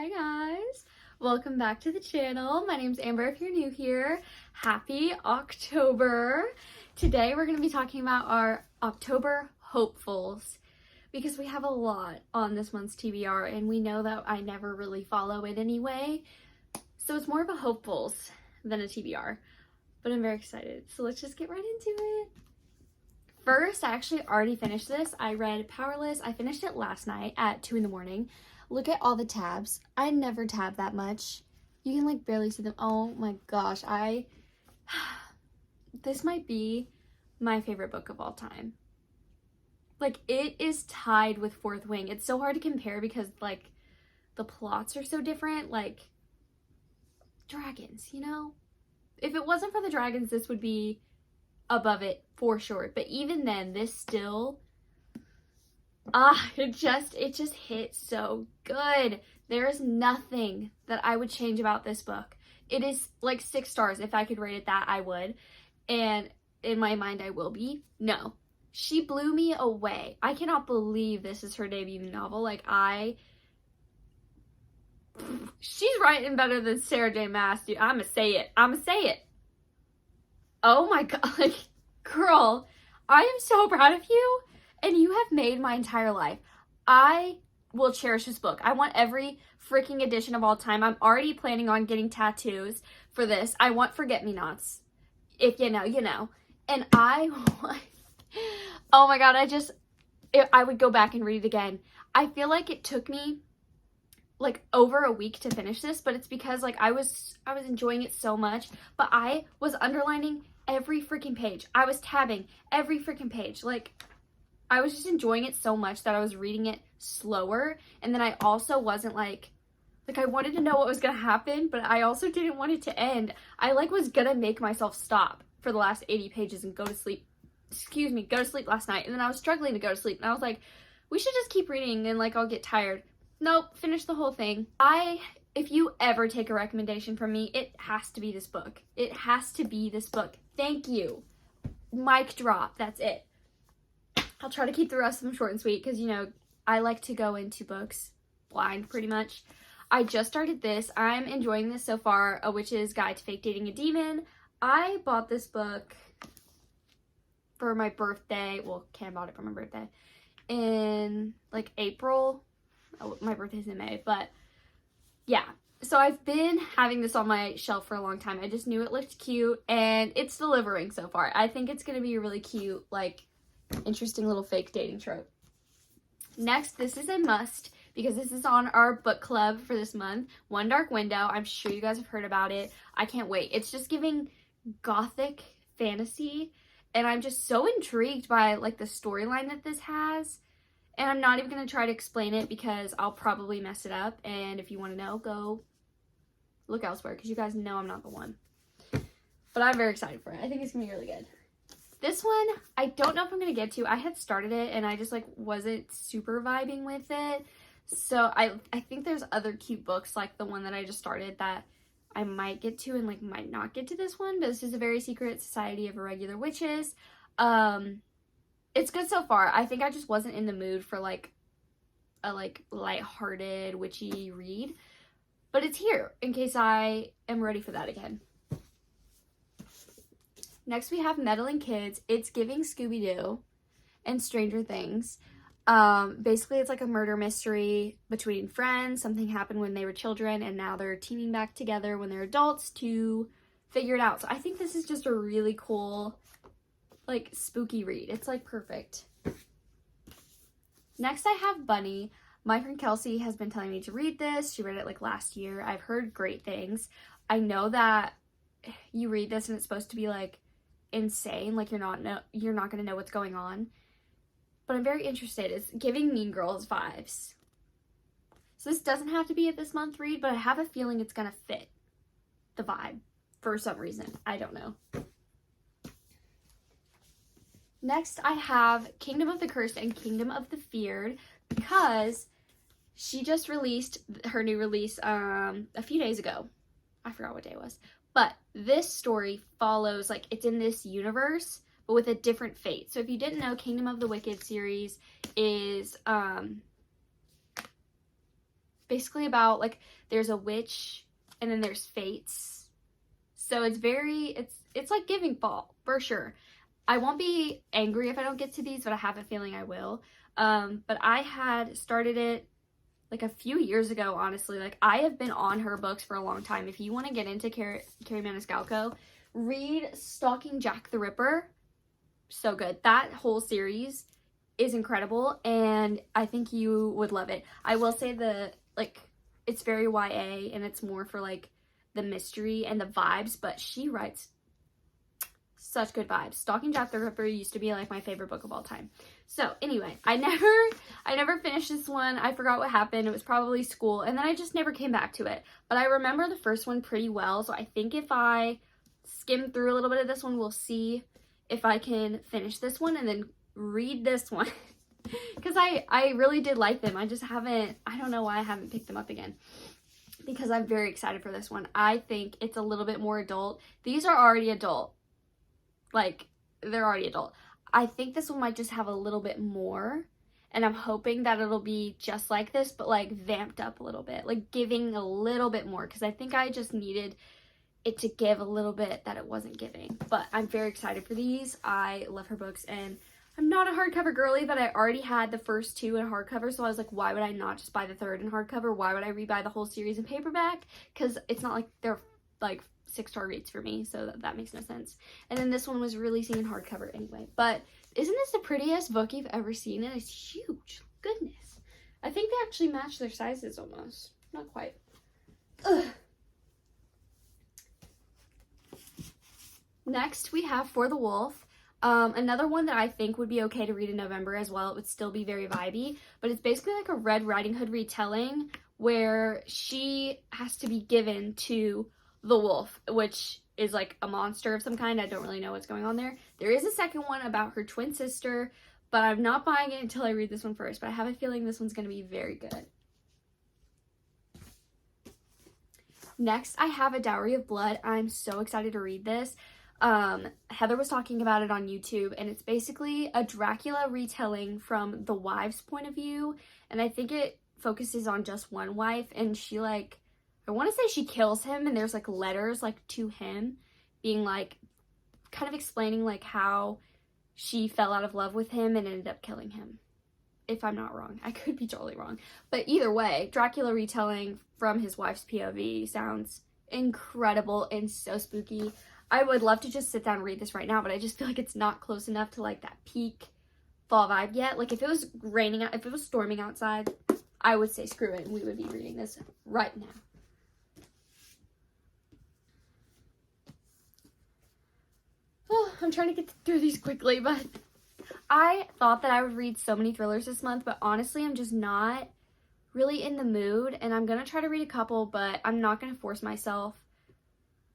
Hi guys, welcome back to the channel. My name's Amber if you're new here. Happy October. Today we're going to be talking about our October hopefuls because we have a lot on this month's TBR and we know that I never really follow it anyway. So it's more of a hopefuls than a TBR, but I'm very excited. So let's just get right into it. First, I actually already finished this. I read Powerless. I finished it last night at 2 in the morning. Look at all the tabs. I never tab that much. You can like barely see them. Oh my gosh, this might be my favorite book of all time. Like, it is tied with Fourth Wing. It's so hard to compare because like the plots are so different. Like, dragons, you know? If it wasn't for the dragons, this would be above it for sure. But even then, this still, it just hit so good. There is nothing that I would change about this book. It is like 6 stars. If I could rate it that, I would. And in my mind, I will be. No. She blew me away. I cannot believe this is her debut novel. Like, she's writing better than Sarah J. Maas, dude. I'ma say it. Oh my god, like, girl, I am so proud of you, and you have made my entire life. I will cherish this book. I want every freaking edition of all time. I'm already planning on getting tattoos for this. I want forget-me-nots. If you know, you know. And I want, oh my god, I would go back and read it again. I feel like it took me like over a week to finish this, but it's because like I was enjoying it so much, but I was underlining every freaking page. I was tabbing every freaking page. Like, I was just enjoying it so much that I was reading it slower, and then I also wasn't like I wanted to know what was gonna happen, but I also didn't want it to end. I like was gonna make myself stop for the last 80 pages and go to sleep last night, and then I was struggling to go to sleep, and I was like, we should just keep reading and like I'll get tired. Nope, finish the whole thing. If you ever take a recommendation from me, it has to be this book. It has to be this book. Thank you. Mic drop. That's it. I'll try to keep the rest of them short and sweet because, you know, I like to go into books blind pretty much. I just started this. I'm enjoying this so far. A Witch's Guide to Fake Dating a Demon. I bought this book for my birthday. Well, Cam bought it for my birthday in like April. Oh, my birthday's in May, but yeah. So I've been having this on my shelf for a long time. I just knew it looked cute, and it's delivering so far. I think it's going to be a really cute, like, interesting little fake dating trope. Next, this is a must because this is on our book club for this month. One Dark Window. I'm sure you guys have heard about it. I can't wait. It's just giving gothic fantasy, and I'm just so intrigued by, like, the storyline that this has. And I'm not even going to try to explain it because I'll probably mess it up. And if you want to know, go look elsewhere because you guys know I'm not the one. But I'm very excited for it. I think it's going to be really good. This one, I don't know if I'm going to get to. I had started it and I just like wasn't super vibing with it. So I think there's other cute books like the one that I just started that I might get to and like might not get to this one. But this is A Very Secret Society of Irregular Witches. It's good so far. I think I just wasn't in the mood for like a like lighthearted witchy read, but it's here in case I am ready for that again. Next we have Meddling Kids. It's giving Scooby-Doo and Stranger Things. Basically it's like a murder mystery between friends. Something happened when they were children and now they're teaming back together when they're adults to figure it out. So I think this is just a really cool, like, spooky read. It's like perfect. Next I have Bunny. My friend Kelsey has been telling me to read this. She read it like last year. I've heard great things. I know that you read this and it's supposed to be like insane, like you're not gonna know what's going on. But I'm very interested. It's giving Mean Girls vibes. So this doesn't have to be a this month read, but I have a feeling it's gonna fit the vibe for some reason. I don't know. Next, I have Kingdom of the Cursed and Kingdom of the Feared because she just released her new release a few days ago. I forgot what day it was. But this story follows, like, it's in this universe, but with a different fate. So if you didn't know, Kingdom of the Wicked series is basically about, like, there's a witch and then there's fates. So it's like Giving Fall, for sure. I won't be angry if I don't get to these, but I have a feeling I will. But I had started it like a few years ago, honestly. Like, I have been on her books for a long time. If you want to get into Carrie Maniscalco, read Stalking Jack the Ripper. So good. That whole series is incredible, and I think you would love it. I will say it's very YA, and it's more for, like, the mystery and the vibes, but she writes such good vibes. Stalking Jack the Ripper used to be, like, my favorite book of all time. So anyway, I never finished this one. I forgot what happened. It was probably school, and then I just never came back to it. But I remember the first one pretty well, so I think if I skim through a little bit of this one, we'll see if I can finish this one and then read this one. Because I really did like them. I just haven't, I don't know why I haven't picked them up again. Because I'm very excited for this one. I think it's a little bit more adult. These are already adult. Like, they're already adult. I think this one might just have a little bit more. And I'm hoping that it'll be just like this, but, like, vamped up a little bit. Like, giving a little bit more. Because I think I just needed it to give a little bit that it wasn't giving. But I'm very excited for these. I love her books, and I'm not a hardcover girly, but I already had the first two in hardcover, so I was like, why would I not just buy the third in hardcover? Why would I rebuy the whole series in paperback? Because it's not like they're, like, 6-star reads for me, so that makes no sense. And then this one was releasing in hardcover anyway. But isn't this the prettiest book you've ever seen? And it's huge. Goodness. I think they actually match their sizes almost. Not quite. Ugh. Next, we have For the Wolf. Another one that I think would be okay to read in November as well. It would still be very vibey, but it's basically like a Red Riding Hood retelling where she has to be given to the wolf, which is like a monster of some kind. I don't really know what's going on there. There is a second one about her twin sister, but I'm not buying it until I read this one first, but I have a feeling this one's going to be very good. Next, I have A Dowy of Blood. I'm so excited to read this. Heather was talking about it on YouTube, and it's basically a Dracula retelling from the wife's point of view, and I think it focuses on just one wife, and she, like, I want to say she kills him, and there's, like, letters, like, to him, being, like, kind of explaining, like, how she fell out of love with him and ended up killing him, if I'm not wrong. I could be totally wrong, but either way, Dracula retelling from his wife's POV sounds incredible and so spooky. I would love to just sit down and read this right now, but I just feel like it's not close enough to, like, that peak fall vibe yet. Like, if it was raining out, if it was storming outside, I would say screw it, and we would be reading this right now. Oh, I'm trying to get through these quickly, but I thought that I would read so many thrillers this month, but honestly, I'm just not really in the mood, and I'm going to try to read a couple, but I'm not going to force myself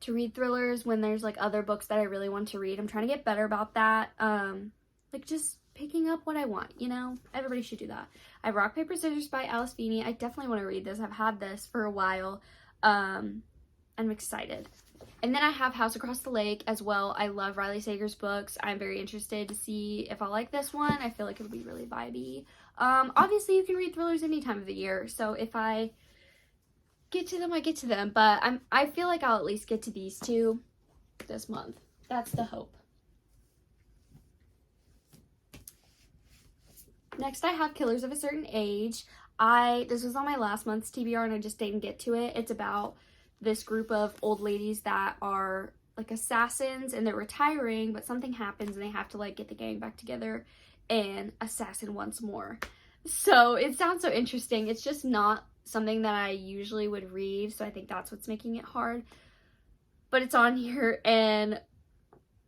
to read thrillers when there's, like, other books that I really want to read. I'm trying to get better about that. Like, just picking up what I want, you know? Everybody should do that. I have Rock, Paper, Scissors by Alice Feeney. I definitely want to read this. I've had this for a while. I'm excited. And then I have House Across the Lake as well. I love Riley Sager's books. I'm very interested to see if I like this one. I feel like it'll be really vibey. Obviously, you can read thrillers any time of the year, so if I get to them, I get to them, but I feel like I'll at least get to these two this month. That's the hope. Next, I have Killers of a Certain Age. This was on my last month's TBR, and I just didn't get to it. It's about this group of old ladies that are, like, assassins, and they're retiring, but something happens, and they have to, like, get the gang back together and assassin once more. So it sounds so interesting. It's just not something that I usually would read, so I think that's what's making it hard. But it's on here, and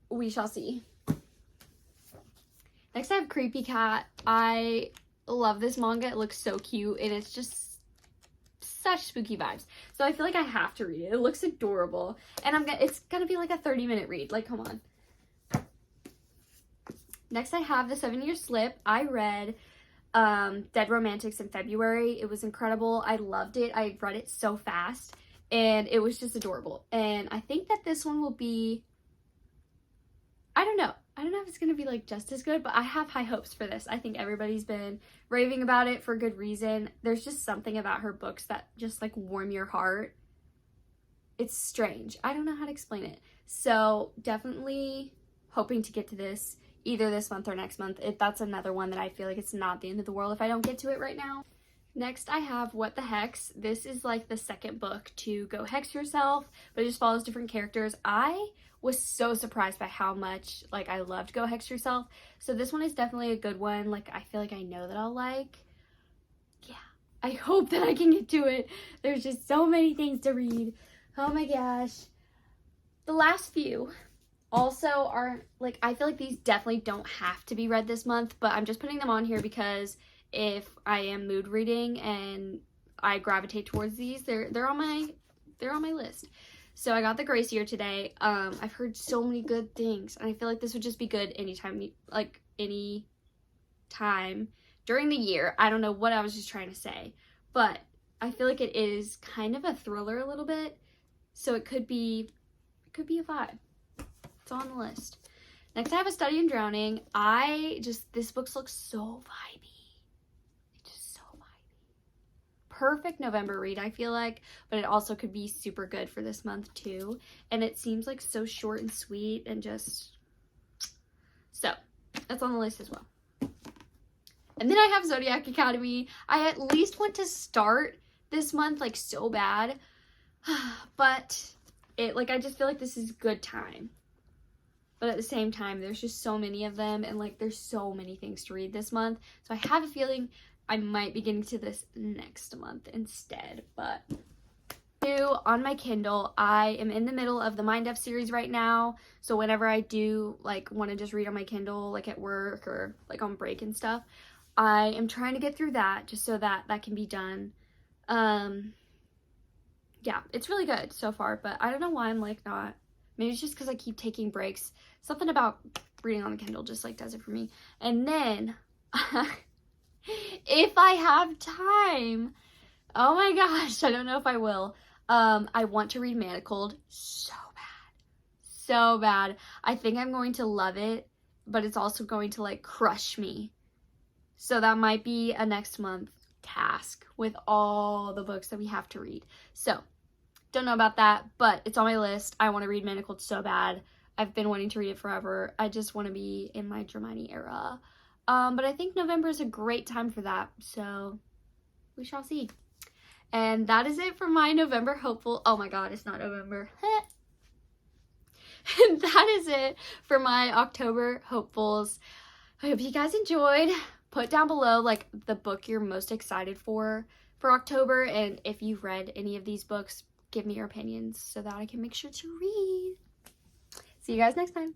we shall see. Next, I have Creepy Cat. I love this manga. It looks so cute, and it's just such spooky vibes. So I feel like I have to read it. It looks adorable, and it's gonna be like a 30-minute read. Like, come on. Next, I have The 7-Year Slip. I read Dead Romantics in February. It was incredible. I loved it. I read it so fast, and it was just adorable. And I think that this one will be, I don't know. I don't know if it's gonna be like just as good, but I have high hopes for this. I think everybody's been raving about it for good reason. There's just something about her books that just like warm your heart. It's strange. I don't know how to explain it. So definitely hoping to get to this either this month or next month. That's another one that I feel like it's not the end of the world if I don't get to it right now. Next I have What the Hex. This is like the second book to Go Hex Yourself, but it just follows different characters. I was so surprised by how much like I loved Go Hex Yourself. So this one is definitely a good one. Like I feel like I know that I'll like. Yeah. I hope that I can get to it. There's just so many things to read. Oh my gosh. The last few also are like, I feel like these definitely don't have to be read this month, but I'm just putting them on here because if I am mood reading and I gravitate towards these, they're on my list. So I got The Gracier today. I've heard so many good things, and I feel like this would just be good anytime, like any time during the year. I don't know what I was just trying to say, but I feel like it is kind of a thriller a little bit, so it could be a vibe. It's on the list. Next I have A Study in Drowning. This book looks so vibey. Perfect November read, I feel like, but it also could be super good for this month too. And it seems like so short and sweet and just, so that's on the list as well. And then I have Zodiac Academy. I at least want to start this month like so bad, but I just feel like this is good time. But at the same time, there's just so many of them, and like there's so many things to read this month. So I have a feeling I might be getting to this next month instead. But on my Kindle, I am in the middle of the Mind F series right now. So whenever I do like want to just read on my Kindle, like at work or like on break and stuff, I am trying to get through that just so that can be done. Yeah, it's really good so far, but I don't know why I'm like not. Maybe it's just because I keep taking breaks. Something about reading on the Kindle just like does it for me. And then if I have time, oh my gosh, I don't know if I will. I want to read Manacled so bad. I think I'm going to love it, but it's also going to like crush me. So that might be a next month task with all the books that we have to read. So don't know about that, but it's on my list. I want to read Manacled so bad. I've been wanting to read it forever. I just want to be in my Hermione era. But I think November is a great time for that, so we shall see. And that is it for my November hopeful. Oh my god, it's not November. And that is it for my October hopefuls. I hope you guys enjoyed. Put down below like the book you're most excited for October, and if you've read any of these books, give me your opinions so that I can make sure to read. See you guys next time.